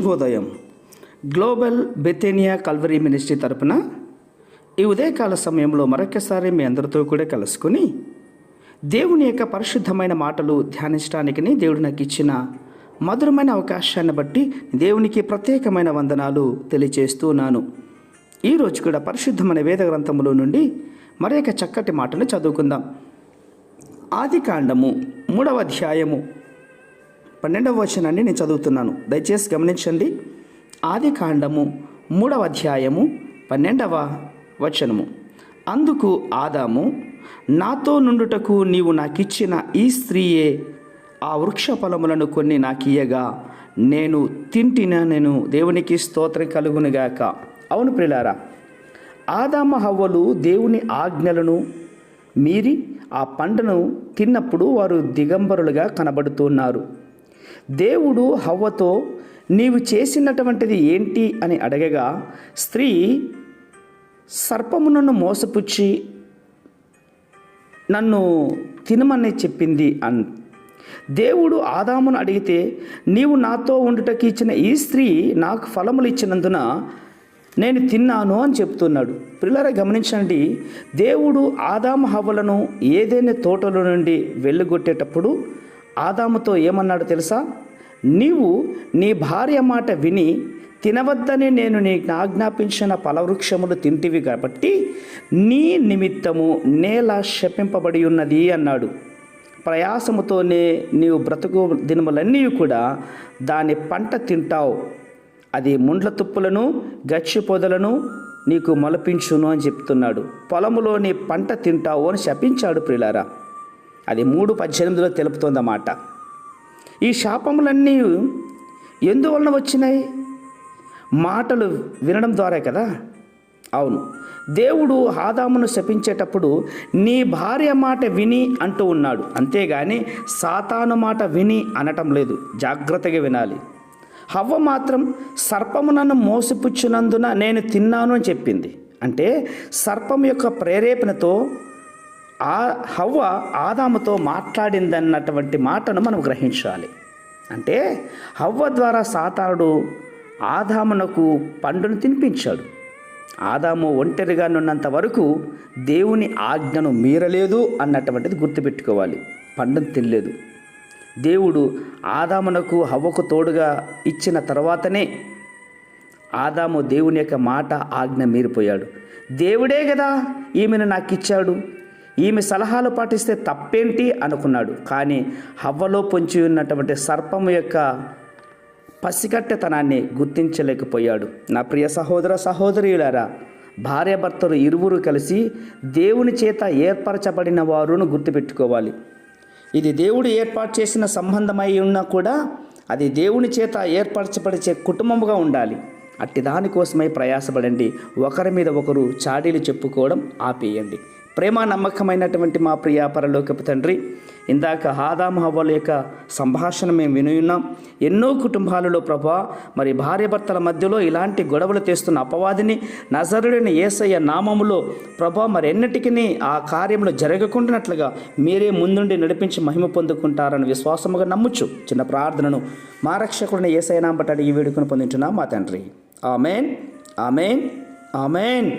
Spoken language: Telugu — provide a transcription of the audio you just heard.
శుభోదయం. గ్లోబల్ బెతేనియా కల్వరీ మినిస్ట్రీ తరపున ఈ ఉదయకాల సమయంలో మరొకసారి మీ అందరితో కూడా కలుసుకొని దేవుని యొక్క పరిశుద్ధమైన మాటలు ధ్యానించడానికి దేవుడు నాకు ఇచ్చిన మధురమైన అవకాశాన్ని బట్టి దేవునికి ప్రత్యేకమైన వందనాలు తెలియజేస్తున్నాను. ఈరోజు కూడా పరిశుద్ధమైన వేద గ్రంథములో నుండి మరొక చక్కటి మాటను చదువుకుందాం. ఆదికాండము 3వ అధ్యాయము 12వ వచనాన్ని నేను చదువుతున్నాను, దయచేసి గమనించండి. ఆదికాండము 3వ అధ్యాయము 12వ వచనము. అందుకు ఆదాము, నాతో నుండుటకు నీవు నాకిచ్చిన ఈ స్త్రీయే ఆ వృక్ష ఫలములను కొన్ని నాకియ్యగా నేను నేను దేవునికి స్తోత్రం కలుగునుగాక. అవును ప్రియులారా, ఆదాము హవ్వలు దేవుని ఆజ్ఞలను మీరి ఆ పండును తిన్నప్పుడు వారు దిగంబరులుగా కనబడుతున్నారు. దేవుడు హవ్వతో నీవు చేసినటువంటిది ఏంటి అని అడగగా, స్త్రీ సర్పమునను మోసపుచ్చి నన్ను తినమని చెప్పింది దేవుడు ఆదామును అడిగితే, నీవు నాతో ఉండుటకి ఇచ్చిన ఈ స్త్రీ నాకు ఫలములు ఇచ్చినందున నేను తిన్నాను అని చెప్తున్నాడు. పిల్లరా గమనించండి, దేవుడు ఆదాము హవ్వలను ఏదైనా తోటలో నుండి వెళ్ళగొట్టేటప్పుడు ఆదాముతో ఏమన్నాడు తెలుసా? నీవు నీ భార్య మాట విని తినవద్దని నేను నీకు ఆజ్ఞాపించిన ఫలవృక్షములు తింటివి కాబట్టి నీ నిమిత్తము నేల శపింపబడి ఉన్నది అన్నాడు. ప్రయాసముతోనే నీవు బ్రతుకు దినములన్నీ కూడా దాని పంట తింటావు, అది ముండ్ల తుప్పులను గచ్చి పొదలను నీకు మొలపించును అని చెప్తున్నాడు. పొలములో నీ పంట తింటావు అని శపించాడు ప్రియులారా. అది 3:18లో తెలుపుతోందన్నమాట. ఈ శాపములన్నీ ఎందువలన వచ్చినాయి? మాటలు వినడం ద్వారా కదా. అవును, దేవుడు ఆదామును శపించేటప్పుడు నీ భార్య మాట విని అంటూ ఉన్నాడు, అంతేగాని సాతాను మాట విని అనటం లేదు. జాగ్రత్తగా వినాలి. హవ్వ మాత్రం సర్పము నన్ను మోసపుచ్చినందున నేను తిన్నాను అని చెప్పింది. అంటే సర్పం యొక్క ప్రేరేపణతో హవ్వ ఆదాముతో మాట్లాడిందన్నటువంటి మాటను మనం గ్రహించాలి. అంటే హవ్వ ద్వారా సాతానుడు ఆదామునకు పండును తినిపించాడు. ఆదాము ఒంటరిగా ఉన్నంత వరకు దేవుని ఆజ్ఞను మీరలేదు అన్నటువంటిది గుర్తుపెట్టుకోవాలి. పండును తినలేదు. దేవుడు ఆదామునకు హవ్వకు తోడుగా ఇచ్చిన తర్వాతనే ఆదాము దేవుని యొక్క మాట ఆజ్ఞ మీరిపోయాడు. దేవుడే కదా ఈమెను నాకు ఇచ్చాడు, ఈమె సలహాలు పాటిస్తే తప్పేంటి అనుకున్నాడు. కానీ హవ్వలో పొంచి ఉన్నటువంటి సర్పము యొక్క పసిగట్టెతనాన్ని గుర్తించలేకపోయాడు. నా ప్రియ సహోదర సహోదరులారా, భార్యాభర్తలు ఇరువురు కలిసి దేవుని చేత ఏర్పరచబడిన వారును గుర్తుపెట్టుకోవాలి. ఇది దేవుడు ఏర్పాటు చేసిన సంబంధమై ఉన్నా కూడా అది దేవుని చేత ఏర్పరచబడిచే కుటుంబముగా ఉండాలి. అట్టి దానికోసమై ప్రయాసపడండి. ఒకరి మీద ఒకరు చాడీలు చెప్పుకోవడం ఆపేయండి. ప్రేమ నమ్మకమైనటువంటి మా ప్రియ పరలోకపు తండ్రి, ఇందాక ఆదాము హవ్వల యొక్క సంభాషణ మేము విని ఉన్నాం. ఎన్నో కుటుంబాలలో ప్రభా, మరి భార్యాభర్తల మధ్యలో ఇలాంటి గొడవలు తెస్తున్న అపవాదిని నజరుడైన యేసయ్య నామములో ప్రభా, మరి ఎన్నటికీ ఆ కార్యములు జరగకుండానట్లుగా మీరే ముందుండి నడిపించి మహిమ పొందుకుంటారని విశ్వాసముగా నమ్ముచు చిన్న ప్రార్థనను మా రక్షకుడిని యేసయ్య నామమున అడిగి వేడుకొని పొందుచున్నాం మా తండ్రి. Amen, amen, amen.